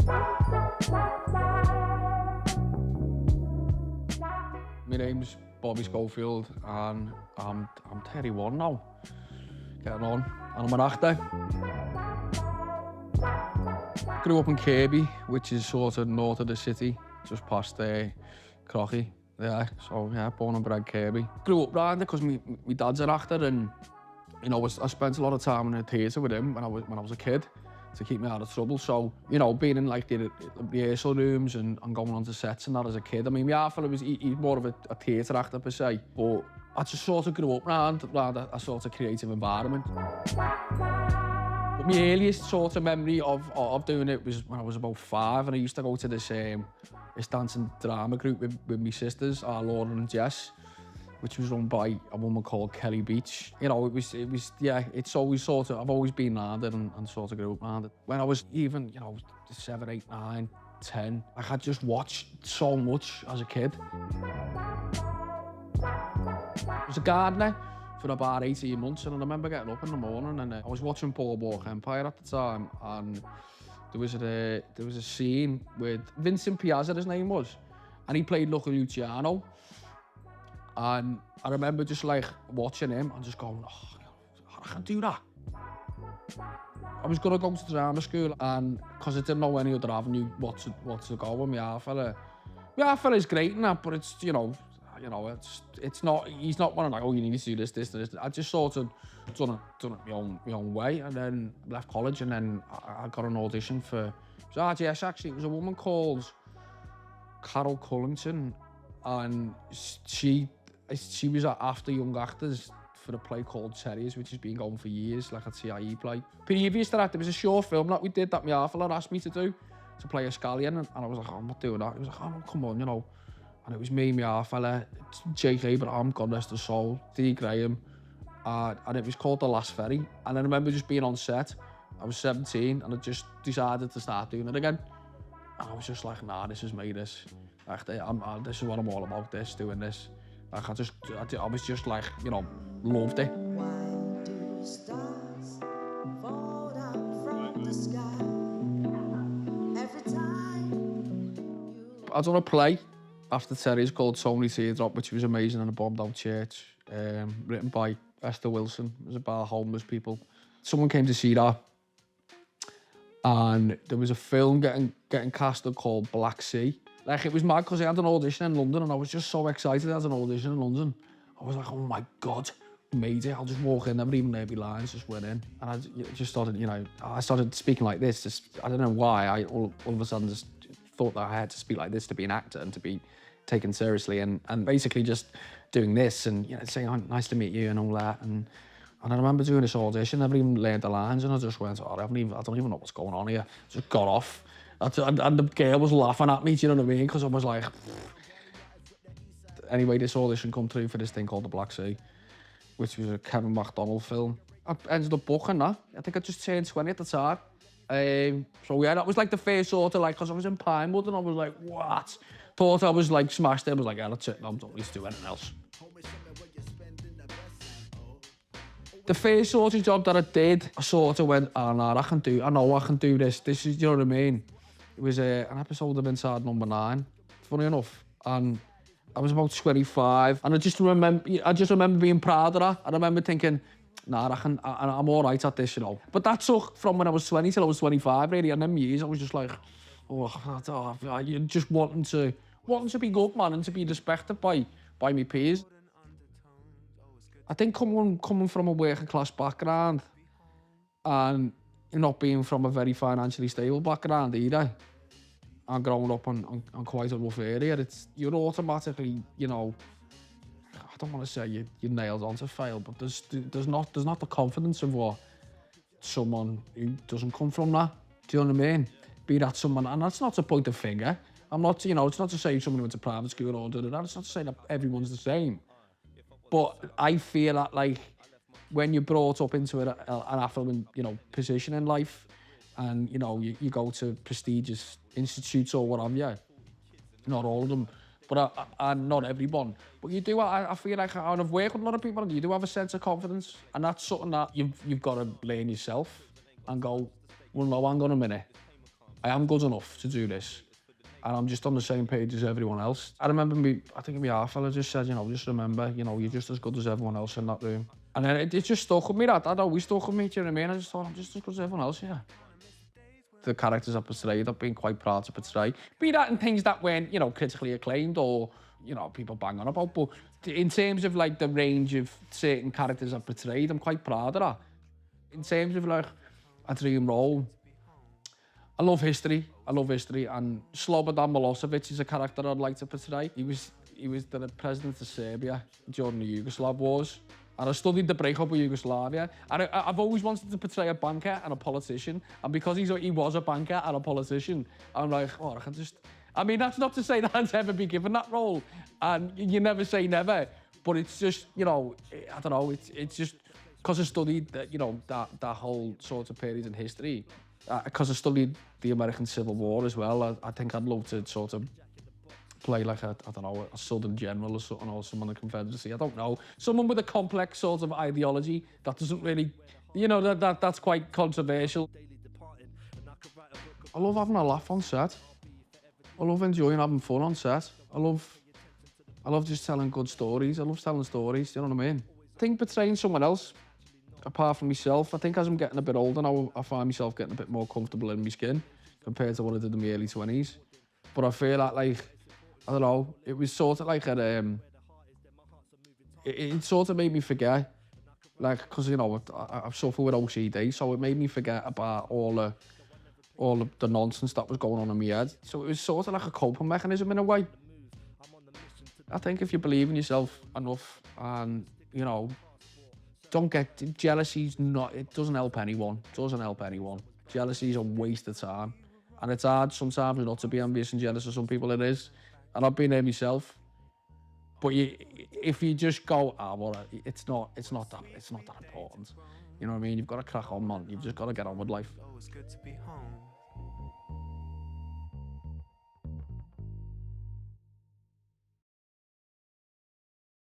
My name's Bobby Schofield and I'm 31 now, getting on, and I'm an actor. Grew up in Kirkby, which is sort of north of the city, just past Kirkby. Yeah, so yeah, born and bred Kirkby. Grew up round it because my dad's an actor, and you know, I spent a lot of time in the theatre with him when I was a kid to keep me out of trouble. So, you know, being in like the rehearsal rooms and going on to sets and that as a kid. I mean, my fella he's more of a theatre actor per se, but I just sort of grew up around a sort of creative environment. But my earliest sort of memory of doing it was when I was about 5, and I used to go to this dance and drama group with my sisters, Laura and Jess, which was run by a woman called Kelly Beach. You know, it was yeah, it's always sort of, I've always been around it and sort of grew up around it. When I was even, you know, 7, 8, 9, 10, I had just watched so much as a kid. I was a gardener for about 18 months, and I remember getting up in the morning and I was watching Boardwalk Empire at the time, and there was a scene with Vincent Piazza, his name was, and he played Luca Luciano. And I remember just like watching him and just going, oh, I can't do that. I was gonna go to drama school, and because I didn't know any other avenue what to go with, my fella is great in that, but it's it's not, he's not one of like, oh, you need to do this. I just sort of done it my own way, and then left college, and then I got an audition for RGS. Actually, it was a woman called Carol Cullington, and she was after young actors for a play called Terriers, which has been going for years, like a TIE play. Previous to that, there was a short film that we did that my fella asked me to do, to play a scallion, and I was like, oh, I'm not doing that. He was like, oh, no, come on, you know. And it was me, my fella, Jake Abraham, God rest his soul, D. Graham, and it was called The Last Ferry. And I remember just being on set. I was 17, and I just decided to start doing it again. And I was just like, nah, this is me, this. Like, this is what I'm all about, doing this. Like, I was just like, you know, loved it. Why do stars fall down from the sky every time I done a play after Terry's called So Many Teardrop, which was amazing, in a bombed out church, written by Esther Wilson. It was about homeless people. Someone came to see that, and there was a film getting casted called Black Sea. Like, it was mad because I had an audition in London, and I was just so excited. I had an audition in London. I was like, oh my God, made it. I'll just walk in, never even know my lines, just went in. And I just started, you know, I started speaking like this. Just, I don't know why, I all of a sudden just thought that I had to speak like this to be an actor and to be taken seriously. And basically just doing this and, you know, saying, oh, nice to meet you and all that. And I remember doing this audition, never even learned the lines, and I just went, oh, I don't even know what's going on here. Just got off. And the girl was laughing at me, do you know what I mean? Because I was like... Anyway, this audition come through for this thing called The Black Sea, which was a Kevin MacDonald film. I ended up booking that. I think I just turned 20 at the time. So yeah, that was like the first sort of like, because I was in Pinewood and I was like, what? Thought I was like smashed it. I was like, yeah, that's it. I'm not used to do anything else. The first sort of job that I did, I sort of went, oh no, I know I can do this. This is, you know what I mean? It was an episode of Inside Number 9, funny enough. And I was about 25, and I just remember being proud of that. I remember thinking, nah, I'm all right at this, you know. But that took from when I was 20 till I was 25, really. And them years, I was just like, oh, you're just wanting to be good, man, and to be respected by my peers. I think coming from a working class background and not being from a very financially stable background either, and growing up on quite a rough area, you're automatically, you know, I don't want to say you're nailed on to fail, but there's not the confidence of what someone who doesn't come from that. Do you know what I mean? Be that someone, and that's not to point a finger. I'm not, you know, it's not to say someone who went to private school or did that. It's not to say that everyone's the same. But I feel that, like, when you're brought up into an affluent, you know, position in life, and, you know, you go to prestigious institutes or what have you, not all of them, but and not everyone, but you do. I feel like I've worked with a lot of people, and you do have a sense of confidence, and that's something that you've got to learn yourself and go, well, no, hang on a minute. I am good enough to do this. And I'm just on the same page as everyone else. I remember I think my half fella just said, just remember, you're just as good as everyone else in that room. And then it just stuck with me, that always stuck with me, do you know what I mean? I just thought, I'm just as good as everyone else, yeah. The characters I portrayed, I've been quite proud to portray. Be that in things that weren't, critically acclaimed or, people bang on about, but in terms of like the range of certain characters I've portrayed, I'm quite proud of that. In terms of like a dream role, I love history, and Slobodan Milosevic is a character I'd like to portray. He was the president of Serbia during the Yugoslav wars, and I studied the breakup of Yugoslavia. And I've always wanted to portray a banker and a politician, and because he was a banker and a politician, I'm like, oh, I mean, that's not to say that I'd ever be given that role, and you never say never, but it's just, I don't know, it's just because I studied that whole sort of period in history. Because I studied the American Civil War as well, I think I'd love to sort of play like a Southern general or something, or someone in the Confederacy. I don't know. Someone with a complex sort of ideology that doesn't really, that's quite controversial. I love having a laugh on set. I love enjoying having fun on set. I love just telling good stories. I love telling stories, you know what I mean? I think portraying someone else, apart from myself, I think as I'm getting a bit older now, I find myself getting a bit more comfortable in my skin compared to what I did in my early 20s. But I feel that, like, I don't know, it was sort of like it sort of made me forget, like, because, I've suffered with OCD, so it made me forget about all the nonsense that was going on in my head. So it was sort of like a coping mechanism in a way. I think if you believe in yourself enough and, don't get jealousy's it doesn't help anyone. Jealousy is a waste of time, and it's hard sometimes not to be envious and jealous of some people. It is, and I've been there myself. But if you just go, well, it's not that important. You know what I mean? You've got to crack on, man. You've just got to get on with life. Oh, it's good to be home.